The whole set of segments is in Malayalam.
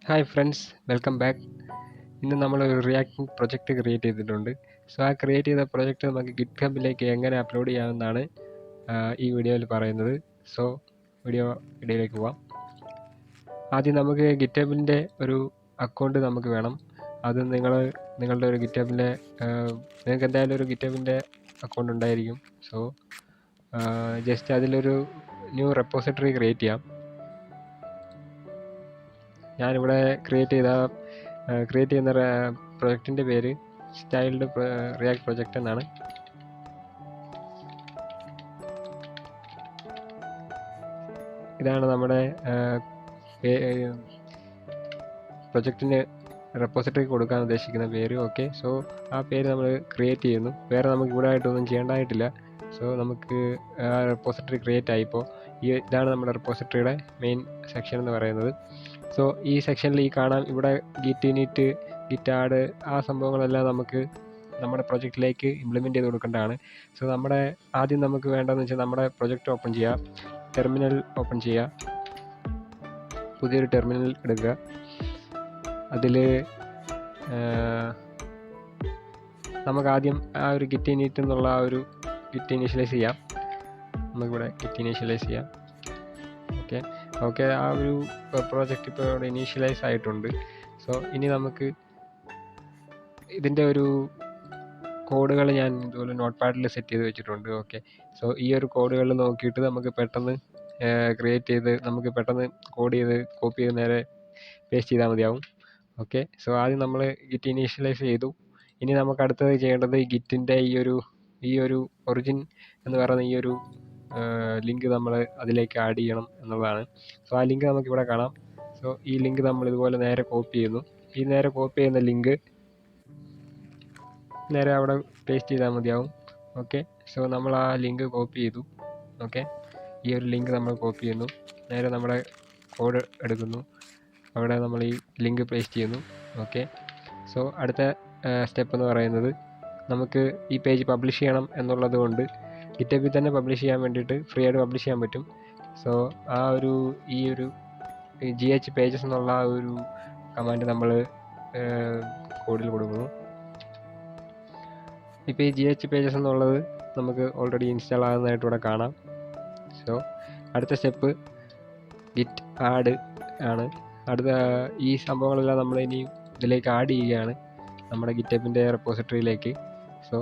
Hi friends, welcome back. ഇന്ന് നമ്മൾ ഒരു റിയാക്ട് പ്രൊജക്റ്റ് ക്രിയേറ്റ് ചെയ്തിട്ടുണ്ട്. സോ ആ ക്രിയേറ്റ് ചെയ്ത പ്രൊജക്റ്റ് നമുക്ക് ഗിറ്റ് ഹബിലേക്ക് എങ്ങനെ അപ്ലോഡ് ചെയ്യാമെന്നാണ് ഈ വീഡിയോയിൽ പറയുന്നത്. സോ വീഡിയോയിലേക്ക് പോവാം. ആദ്യം നമുക്ക് ഗിറ്റ് ഹബിൻ്റെ ഒരു അക്കൗണ്ട് നമുക്ക് വേണം. അത് നിങ്ങളുടെ ഒരു ഗിറ്റ് ഹബിൻ്റെ നിങ്ങൾക്ക് എന്തായാലും ഒരു ഗിറ്റ് ഹബിൻ്റെ അക്കൗണ്ട് ഉണ്ടായിരിക്കും. സോ ജസ്റ്റ് അതിലൊരു ന്യൂ റെപ്പോസിറ്ററി ക്രിയേറ്റ് ചെയ്യാം. ഞാനിവിടെ ക്രിയേറ്റ് ചെയ്യുന്ന പ്രൊജക്റ്റിൻ്റെ പേര് സ്റ്റൈൽഡ് റിയാക്ട് പ്രൊജക്റ്റ് എന്നാണ്. ഇതാണ് നമ്മുടെ പ്രൊജക്റ്റിന് റെപ്പോസിറ്ററി കൊടുക്കാൻ ഉദ്ദേശിക്കുന്ന പേര്. ഓക്കെ, സോ ആ പേര് നമ്മൾ ക്രിയേറ്റ് ചെയ്യുന്നു. വേറെ നമുക്ക് ഇവിടെ ആയിട്ടൊന്നും ചെയ്യേണ്ടതായിട്ടില്ല. സോ നമുക്ക് ആ റെപ്പോസിറ്ററി ക്രിയേറ്റ് ആയിപ്പോൾ ഇതാണ് നമ്മുടെ റെപ്പോസിറ്ററിയുടെ മെയിൻ സെക്ഷൻ എന്ന് പറയുന്നത്. സോ ഈ സെക്ഷനിൽ കാണാം, ഇവിടെ ഗിറ്റ് ഇനിറ്റ്, ഗിറ്റ് ആഡ്, ആ സംഭവങ്ങളെല്ലാം നമുക്ക് നമ്മുടെ പ്രൊജക്റ്റിലേക്ക് ഇംപ്ലിമെൻറ്റ് ചെയ്ത് കൊടുക്കേണ്ടതാണ്. സോ ആദ്യം നമുക്ക് വേണ്ടതെന്ന് വെച്ചാൽ നമ്മുടെ പ്രൊജക്റ്റ് ഓപ്പൺ ചെയ്യുക, ടെർമിനൽ ഓപ്പൺ ചെയ്യുക, പുതിയൊരു ടെർമിനൽ എടുക്കുക. അതിൽ നമുക്ക് ആദ്യം ആ ഒരു ഗിറ്റ് ഇനിറ്റ് എന്നുള്ള ആ ഒരു ഗിറ്റ് ഇനീഷ്യലൈസ് ചെയ്യാം. നമുക്കിവിടെ ഗിറ്റ് ഇനീഷ്യലൈസ് ചെയ്യാം. ഓക്കെ, ആ ഒരു പ്രോജക്റ്റ് ഇപ്പോൾ ഇവിടെ ഇനീഷ്യലൈസ് ആയിട്ടുണ്ട്. സോ ഇനി നമുക്ക് ഇതിൻ്റെ ഒരു കോഡുകൾ ഞാൻ ഇതുപോലെ നോട്ട് പാഡിൽ സെറ്റ് ചെയ്ത് വെച്ചിട്ടുണ്ട്. ഓക്കെ, സോ ഈ ഒരു കോഡുകൾ നോക്കിയിട്ട് നമുക്ക് പെട്ടെന്ന് നമുക്ക് പെട്ടെന്ന് കോഡ് ചെയ്ത് കോപ്പി ചെയ്ത് നേരെ പേസ്റ്റ് ചെയ്താൽ മതിയാവും. ഓക്കെ, സോ ആദ്യം നമ്മൾ ഗിറ്റ് ഇനീഷ്യലൈസ് ചെയ്തു. ഇനി നമുക്ക് അടുത്തത് ചെയ്യേണ്ടത് ഈ ഗിറ്റിൻ്റെ ഈ ഒരു ഒറിജിൻ എന്ന് പറയുന്ന ഈ ഒരു ലിങ്ക് നമ്മൾ അതിലേക്ക് ആഡ് ചെയ്യണം എന്നുള്ളതാണ്. സോ ആ ലിങ്ക് നമുക്കിവിടെ കാണാം. സോ ഈ ലിങ്ക് നമ്മൾ ഇതുപോലെ നേരെ കോപ്പി ചെയ്യുന്നു. ഈ നേരെ കോപ്പി ചെയ്യുന്ന ലിങ്ക് നേരെ അവിടെ പേസ്റ്റ് ചെയ്താൽ മതിയാവും. ഓക്കെ, സോ നമ്മൾ ആ ലിങ്ക് കോപ്പി ചെയ്തു. ഓക്കെ, ഈ ഒരു ലിങ്ക് നമ്മൾ കോപ്പി ചെയ്യുന്നു, നേരെ നമ്മുടെ കോഡ് എടുക്കുന്നു, അവിടെ നമ്മൾ ഈ ലിങ്ക് പേസ്റ്റ് ചെയ്യുന്നു. ഓക്കെ, സോ അടുത്ത സ്റ്റെപ്പ് എന്ന് പറയുന്നത് നമുക്ക് ഈ പേജ് പബ്ലിഷ് ചെയ്യണം എന്നുള്ളത് കൊണ്ട് ഗിറ്റബിൽ തന്നെ പബ്ലിഷ് ചെയ്യാൻ വേണ്ടിയിട്ട് ഫ്രീ ആയിട്ട് പബ്ലിഷ് ചെയ്യാൻ പറ്റും. സോ ഈ ഒരു GH പേജസ് എന്നുള്ള ആ ഒരു കമാൻഡ് നമ്മൾ കോഡിൽ കൊടുക്കുന്നു. ഇപ്പോൾ ഈ GH പേജസ് എന്നുള്ളത് നമുക്ക് ഓൾറെഡി ഇൻസ്റ്റാൾ ആകുന്നതായിട്ട് ഇവിടെ കാണാം. സോ അടുത്ത സ്റ്റെപ്പ് ഗിറ്റ് ആഡ് ആണ്. ഈ സംഭവങ്ങളെല്ലാം നമ്മൾ ഇനി ഇതിലേക്ക് ആഡ് ചെയ്യുകയാണ് നമ്മുടെ ഗിറ്റബിൻ്റെ റെപ്പോസിറ്ററിയിലേക്ക്. സോ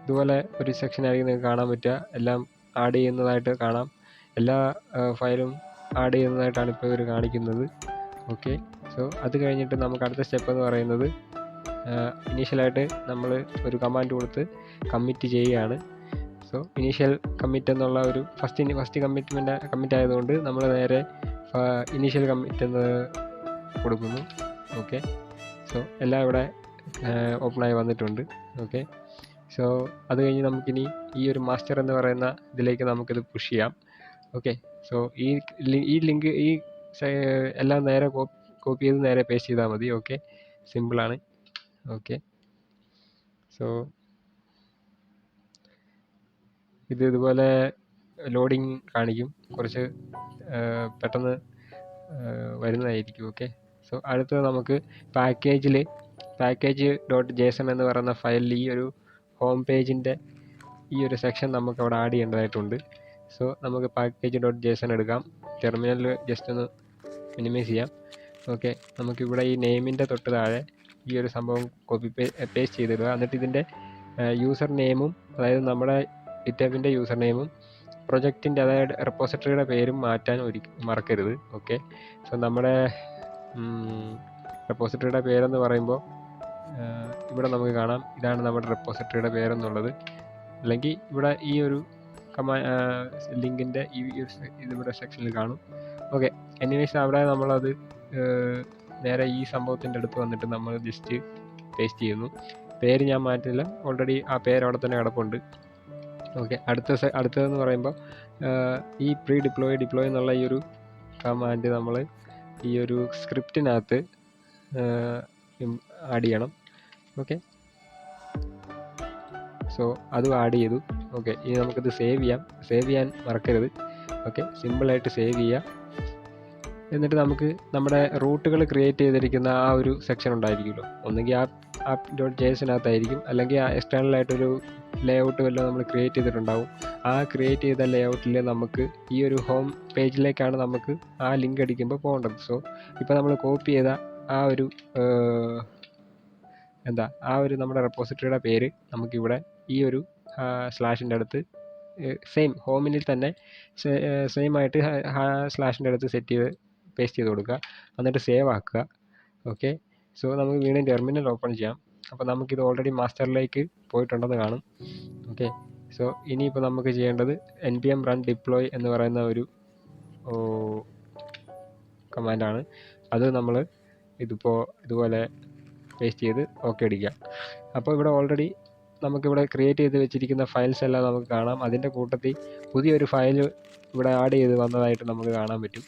ഇതുപോലെ ഒരു സെക്ഷനായിരിക്കും നിങ്ങൾക്ക് കാണാൻ പറ്റുക. എല്ലാം ആഡ് ചെയ്യുന്നതായിട്ട് കാണാം. എല്ലാ ഫയലും ആഡ് ചെയ്യുന്നതായിട്ടാണ് ഇപ്പോൾ ഇവർ കാണിക്കുന്നത്. ഓക്കെ, സോ അത് കഴിഞ്ഞിട്ട് നമുക്ക് അടുത്ത സ്റ്റെപ്പ് എന്ന് പറയുന്നത് ഇനീഷ്യലായിട്ട് നമ്മൾ ഒരു കമാൻഡ് കൊടുത്ത് കമ്മിറ്റ് ചെയ്യുകയാണ്. സോ ഇനീഷ്യൽ കമ്മിറ്റ് എന്നുള്ള ഒരു ഫസ്റ്റ് കമ്മിറ്റ് ആയതുകൊണ്ട് നമ്മൾ നേരെ ഇനീഷ്യൽ കമ്മിറ്റ് എന്ന് കൊടുക്കുന്നു. ഓക്കെ, സോ എല്ലാം ഇവിടെ ഓപ്പണായി വന്നിട്ടുണ്ട്. ഓക്കെ, സോ അത് കഴിഞ്ഞ് നമുക്കിനി ഈ ഒരു മാസ്റ്റർ എന്ന് പറയുന്ന ഇതിലേക്ക് നമുക്കിത് പുഷ് ചെയ്യാം. ഓക്കെ, സോ ഈ ലിങ്ക് എല്ലാം നേരെ കോപ്പി ചെയ്ത് നേരെ പേസ്റ്റ് ചെയ്താൽ മതി. ഓക്കെ, സിമ്പിളാണ്. ഓക്കെ, സോ ഇതുപോലെ ലോഡിങ് കാണിക്കും, കുറച്ച് പെട്ടെന്ന് വരുന്നതായിരിക്കും. ഓക്കെ, സോ അടുത്തത് നമുക്ക് package.json എന്ന് പറയുന്ന ഫയലിൽ ഈ ഒരു ഹോം പേജിൻ്റെ ഈ ഒരു സെക്ഷൻ നമുക്ക് അവിടെ ആഡ് ചെയ്യേണ്ടതായിട്ടുണ്ട്. സോ നമുക്ക് package.json എടുക്കാം. ടെർമിനലിൽ ജസ്റ്റ് ഒന്ന് മിനിമൈസ് ചെയ്യാം. ഓക്കെ, നമുക്കിവിടെ ഈ നെയിമിൻ്റെ തൊട്ട് താഴെ ഈ ഒരു സംഭവം പേസ്റ്റ് ചെയ്തിടുക. എന്നിട്ട് ഇതിൻ്റെ യൂസർ നെയിമും, അതായത് നമ്മുടെ ഗിറ്റബിൻ്റെ യൂസർ നെയിമും പ്രൊജക്റ്റിൻ്റെ, അതായത് റെപ്പോസിറ്ററിയുടെ പേരും മാറ്റാൻ മറക്കരുത്. ഓക്കെ, സോ നമ്മുടെ റെപ്പോസിറ്ററിയുടെ പേരെന്ന് പറയുമ്പോൾ ഇവിടെ നമുക്ക് കാണാം, ഇതാണ് നമ്മുടെ റെപ്പോസിറ്ററിയുടെ പേരെന്നുള്ളത്. അല്ലെങ്കിൽ ഇവിടെ ഈ ഒരു ലിങ്കിൻ്റെ ഇതിവിടെ സെക്ഷനിൽ കാണും. ഓക്കെ, എനിവേസ് അവിടെ നമ്മളത് നേരെ ഈ സംഭവത്തിൻ്റെ അടുത്ത് വന്നിട്ട് നമ്മൾ ജസ്റ്റ് പേസ്റ്റ് ചെയ്യുന്നു. പേര് ഞാൻ മാറ്റില്ല, ഓൾറെഡി ആ പേര് അവിടെ തന്നെ കിടപ്പുണ്ട്. ഓക്കെ, അടുത്തതെന്ന് പറയുമ്പോൾ ഈ ഡിപ്ലോയ് എന്നുള്ള ഈ ഒരു കമാൻഡ് നമ്മൾ ഈ ഒരു സ്ക്രിപ്റ്റിനകത്ത് ആഡ് ചെയ്യണം. ഓക്കെ, സോ അതും ആഡ് ചെയ്തു. ഓക്കെ, ഇനി നമുക്കിത് സേവ് ചെയ്യാൻ മറക്കരുത്. ഓക്കെ, സിമ്പിളായിട്ട് സേവ് ചെയ്യുക. എന്നിട്ട് നമുക്ക് നമ്മുടെ റൂട്ടുകൾ ക്രിയേറ്റ് ചെയ്തിരിക്കുന്ന ആ ഒരു സെക്ഷൻ ഉണ്ടായിരിക്കുമല്ലോ, ഒന്നുകിൽ app.jsനകത്തായിരിക്കും, അല്ലെങ്കിൽ എക്സ്റ്റേണലായിട്ടൊരു ലേഔട്ട് വല്ലതും നമ്മൾ ക്രിയേറ്റ് ചെയ്തിട്ടുണ്ടാവും. ആ ക്രിയേറ്റ് ചെയ്ത ലേഔട്ടിൽ നമുക്ക് ഈ ഒരു ഹോം പേജിലേക്കാണ് നമുക്ക് ആ ലിങ്ക് അടിക്കുമ്പോൾ പോകേണ്ടത്. സോ ഇപ്പോൾ നമ്മൾ കോപ്പി ചെയ്ത ആ ഒരു ആ ഒരു നമ്മുടെ റെപ്പോസിറ്ററിയുടെ പേര് നമുക്കിവിടെ ഈ ഒരു സ്ലാഷിൻ്റെ അടുത്ത് സെയിം ഹോമിനിൽ തന്നെ സെയിം ആയിട്ട് സ്ലാഷിൻ്റെ അടുത്ത് സെറ്റ് ചെയ്ത് പേസ്റ്റ് ചെയ്ത് കൊടുക്കുക. എന്നിട്ട് സേവ് ആക്കുക. ഓക്കെ, സോ നമുക്ക് വീണ്ടും ടെർമിനൽ ഓപ്പൺ ചെയ്യാം. അപ്പോൾ നമുക്കിത് ഓൾറെഡി മാസ്റ്ററിലേക്ക് പോയിട്ടുണ്ടെന്ന് കാണും. ഓക്കെ, സോ ഇനിയിപ്പോൾ നമുക്ക് ചെയ്യേണ്ടത് npm run deploy എന്ന് പറയുന്ന ഒരു കമാൻഡാണ്. അത് നമ്മൾ ഇതുപോലെ പേസ്റ്റ് ചെയ്ത് ഓക്കെ അടിക്കുക. അപ്പോൾ ഇവിടെ ഓൾറെഡി നമുക്കിവിടെ ക്രിയേറ്റ് ചെയ്ത് വെച്ചിരിക്കുന്ന ഫയൽസ് എല്ലാം നമുക്ക് കാണാം. അതിൻ്റെ കൂട്ടത്തിൽ പുതിയൊരു ഫയൽ ഇവിടെ ആഡ് ചെയ്ത് വന്നതായിട്ട് നമുക്ക് കാണാൻ പറ്റും.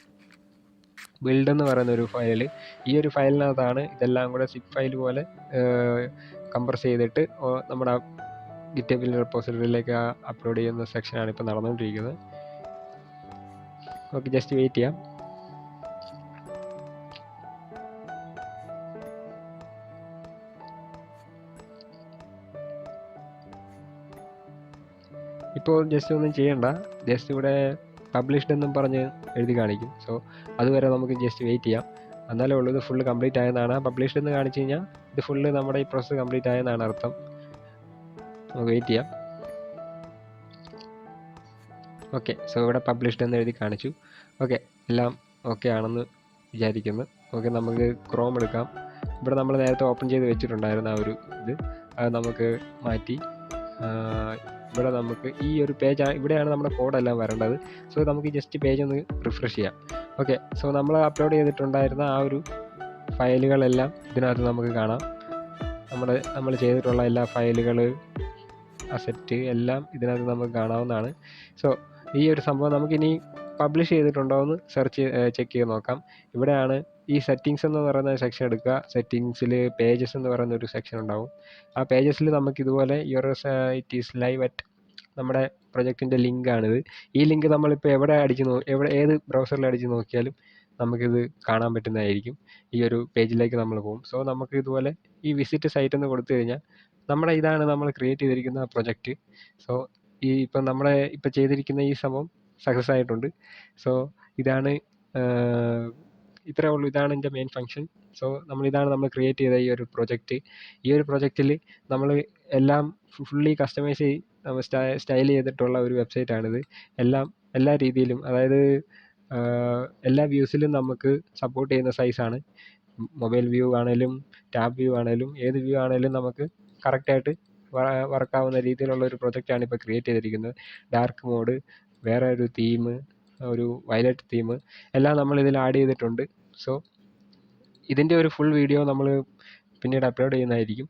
ബിൽഡ് എന്ന് പറയുന്ന ഒരു ഫയൽ. ഈ ഒരു ഫയലിനകത്താണ് ഇതെല്ലാം കൂടെ സിപ്പ് ഫയൽ പോലെ കംപ്രസ് ചെയ്തിട്ട് നമ്മുടെ ഗിറ്റബിൾ റെപ്പോസിറ്ററിയിലേക്ക് അപ്ലോഡ് ചെയ്യുന്ന സെക്ഷനാണ് ഇപ്പോൾ നടന്നുകൊണ്ടിരിക്കുന്നത്. ഓക്കെ, ജസ്റ്റ് വെയിറ്റ് ചെയ്യാം. ഇപ്പോൾ ജസ്റ്റ് ഒന്നും ചെയ്യണ്ട, ജസ്റ്റ് ഇവിടെ പബ്ലിഷ്ഡ് എന്നും പറഞ്ഞ് എഴുതി കാണിക്കും. സോ അതുവരെ നമുക്ക് ജസ്റ്റ് വെയിറ്റ് ചെയ്യാം. എന്നാലേ ഉള്ളൂ ഇത് ഫുള്ള് കംപ്ലീറ്റ് ആയെന്നാണ്. പബ്ലിഷ്ഡ് എന്ന് കാണിച്ചു കഴിഞ്ഞാൽ ഇത് ഫുള്ള് നമ്മുടെ ഈ പ്രോസസ്സ് കംപ്ലീറ്റ് ആയെന്നാണ് അർത്ഥം. നമുക്ക് വെയിറ്റ് ചെയ്യാം. ഓക്കെ, സോ ഇവിടെ പബ്ലിഷ്ഡ് എന്ന് എഴുതി കാണിച്ചു. ഓക്കെ, എല്ലാം ഓക്കെ ആണെന്ന് വിചാരിക്കുന്നു. ഓക്കെ, നമുക്ക് ക്രോം എടുക്കാം. ഇവിടെ നമ്മൾ നേരത്തെ ഓപ്പൺ ചെയ്ത് വെച്ചിട്ടുണ്ടായിരുന്ന ആ ഒരു അത് നമുക്ക് മാറ്റി ഇവിടെ നമുക്ക് ഈ ഒരു പേജ് ഇവിടെയാണ് നമ്മുടെ കോഡെല്ലാം വരേണ്ടത്. സോ നമുക്ക് ജസ്റ്റ് പേജ് ഒന്ന് റിഫ്രഷ് ചെയ്യാം. ഓക്കെ, സോ നമ്മൾ അപ്ലോഡ് ചെയ്തിട്ടുണ്ടായിരുന്ന ആ ഒരു ഫയലുകളെല്ലാം ഇതിനകത്ത് നമുക്ക് കാണാം. നമ്മൾ ചെയ്തിട്ടുള്ള എല്ലാ ഫയലുകൾ, അസറ്റ് എല്ലാം ഇതിനകത്ത് നമുക്ക് കാണാവുന്നതാണ്. സോ ഈ ഒരു സംഭവം നമുക്കിനി പബ്ലിഷ് ചെയ്തിട്ടുണ്ടോ എന്ന് ചെക്ക് ചെയ്ത് നോക്കാം. ഇവിടെയാണ് ഈ സെറ്റിങ്സ് എന്ന് പറയുന്ന സെക്ഷൻ എടുക്കുക. സെറ്റിങ്സിൽ പേജസ് എന്ന് പറയുന്ന ഒരു സെക്ഷൻ ഉണ്ടാവും. ആ പേജസിൽ നമുക്കിതുപോലെ ഇറ്റ് ഈസ് ലൈവ് അറ്റ് നമ്മുടെ പ്രൊജക്റ്റിൻ്റെ ലിങ്കാണിത്. ഈ ലിങ്ക് നമ്മളിപ്പോൾ ഏത് ബ്രൗസറിൽ അടിച്ച് നോക്കിയാലും നമുക്കിത് കാണാൻ പറ്റുന്നതായിരിക്കും. ഈ ഒരു പേജിലേക്ക് നമ്മൾ പോകും. സോ നമുക്ക് ഇതുപോലെ ഈ വിസിറ്റ് സൈറ്റ് എന്ന് കൊടുത്തു കഴിഞ്ഞാൽ ഇതാണ് നമ്മൾ ക്രിയേറ്റ് ചെയ്തിരിക്കുന്ന പ്രൊജക്റ്റ്. സോ ഇപ്പോൾ ചെയ്തിരിക്കുന്ന ഈ സംഭവം സക്സസ് ആയിട്ടുണ്ട്. സോ ഇത്രേ ഉള്ളൂ. ഇതാണ് എൻ്റെ മെയിൻ ഫംഗ്ഷൻ. സോ ഇതാണ് നമ്മൾ ക്രിയേറ്റ് ചെയ്ത ഈ ഒരു പ്രൊജക്റ്റ്. ഈ ഒരു പ്രൊജക്റ്റിൽ നമ്മൾ എല്ലാം ഫുള്ളി കസ്റ്റമൈസ് സ്റ്റൈൽ ചെയ്തിട്ടുള്ള ഒരു വെബ്സൈറ്റാണിത്. എല്ലാ രീതിയിലും, അതായത് എല്ലാ വ്യൂസിലും നമുക്ക് സപ്പോർട്ട് ചെയ്യുന്ന സൈസാണ്. മൊബൈൽ വ്യൂ ആണേലും ടാബ് വ്യൂ ആണേലും ഏത് വ്യൂ ആണേലും നമുക്ക് കറക്റ്റായിട്ട് വർക്കാവുന്ന രീതിയിലുള്ള ഒരു പ്രൊജക്റ്റാണ് ഇപ്പോൾ ക്രിയേറ്റ് ചെയ്തിരിക്കുന്നത്. ഡാർക്ക് മോഡ്, വേറെ ഒരു തീം, ഒരു വയലറ്റ് തീം എല്ലാം നമ്മൾ ഇതിൽ ആഡ് ചെയ്തിട്ടുണ്ട്. സോ ഇതിൻ്റെ ഒരു ഫുൾ വീഡിയോ നമ്മൾ പിന്നീട് അപ്ലോഡ് ചെയ്യുന്നതായിരിക്കും.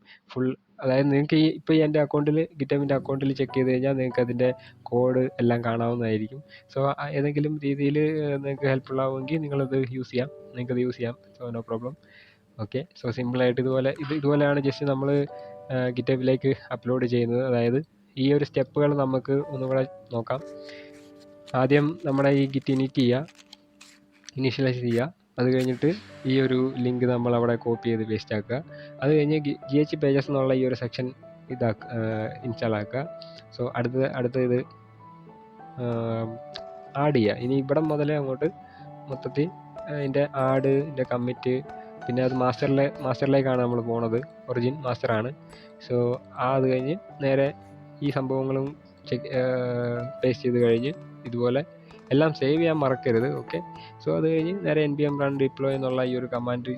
അതായത് നിങ്ങൾക്ക് ഇപ്പോൾ എൻ്റെ അക്കൗണ്ടിൽ ഗിറ്റബിൻ്റെ അക്കൗണ്ടിൽ ചെക്ക് ചെയ്ത് കഴിഞ്ഞാൽ നിങ്ങൾക്ക് അതിൻ്റെ കോഡ് എല്ലാം കാണാവുന്നതായിരിക്കും. സോ ഏതെങ്കിലും രീതിയിൽ നിങ്ങൾക്ക് ഹെൽപ്ഫുൾ ആവുമെങ്കിൽ നിങ്ങളത് യൂസ് ചെയ്യാം. So no problem. Okay, so സിമ്പിളായിട്ട് ഇതുപോലെയാണ് ജസ്റ്റ് നമ്മൾ ഗിറ്റബിലേക്ക് അപ്ലോഡ് ചെയ്യുന്നത്. അതായത് ഈ ഒരു സ്റ്റെപ്പുകൾ നമുക്ക് ഒന്നുകൂടെ നോക്കാം. ആദ്യം നമ്മുടെ ഈ ഗിറ്റ് ഇനീഷ്യലൈസ് ചെയ്യുക. അത് കഴിഞ്ഞിട്ട് ഈ ഒരു ലിങ്ക് നമ്മൾ അവിടെ കോപ്പി ചെയ്ത് പേസ്റ്റ് ആക്കുക. അത് കഴിഞ്ഞ് GH പേജസ് എന്നുള്ള ഈ ഒരു സെക്ഷൻ ഇൻസ്റ്റാൾ ആക്കുക. സോ അടുത്ത ഇത് ആഡ് ചെയ്യുക. ഇനി ഇവിടെ മുതലേ അങ്ങോട്ട് മൊത്തത്തിൽ ഇതിൻ്റെ ഇതിൻ്റെ കമ്മിറ്റ്, പിന്നെ അത് മാസ്റ്ററിലേക്കാണ് നമ്മൾ പോണത്. ഒറിജിൻ മാസ്റ്ററാണ്. സോ അത് കഴിഞ്ഞ് നേരെ ഈ സംഭവങ്ങളും പേസ്റ്റ് ചെയ്ത് കഴിഞ്ഞ് ഇതുപോലെ എല്ലാം സേവ് ചെയ്യാൻ മറക്കരുത്. ഓക്കെ, സോ അത് കഴിഞ്ഞ് നേരെ npm run deploy എന്നുള്ള ഈ ഒരു കമാൻഡ്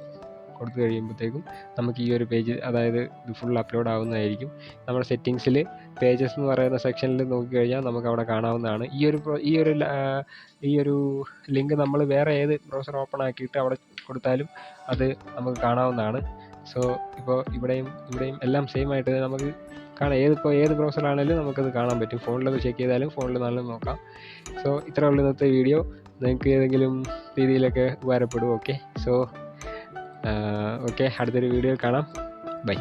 കൊടുത്തു കഴിയുമ്പോഴത്തേക്കും നമുക്ക് ഈ ഒരു പേജ്, അതായത് ഇത് ഫുൾ അപ്ലോഡ് ആവുന്നതായിരിക്കും. നമ്മുടെ സെറ്റിങ്സിൽ പേജസ് എന്ന് പറയുന്ന സെക്ഷനിൽ നോക്കിക്കഴിഞ്ഞാൽ നമുക്ക് അവിടെ കാണാവുന്നതാണ്. ഈ ഒരു ലിങ്ക് നമ്മൾ വേറെ ഏത് ബ്രൗസർ ഓപ്പൺ ആക്കിയിട്ട് അവിടെ കൊടുത്താലും അത് നമുക്ക് കാണാവുന്നതാണ്. സോ ഇപ്പോൾ ഇവിടെയും എല്ലാം സെയിം ആയിട്ട് നമുക്ക് കാണാം. ഏത് ബ്രൗസറാണെങ്കിലും നമുക്കത് കാണാൻ പറ്റും. ഫോണിലത് ചെക്ക് ചെയ്താലും ഫോണിൽ നല്ല നോക്കാം. സോ ഇത്രേ ഉള്ളൂ ഇന്നത്തെ വീഡിയോ. നിങ്ങൾക്ക് ഏതെങ്കിലും രീതിയിലൊക്കെ ഉപകാരപ്പെടും. ഓക്കെ, സോ അടുത്തൊരു വീഡിയോയിൽ കാണാം. ബൈ.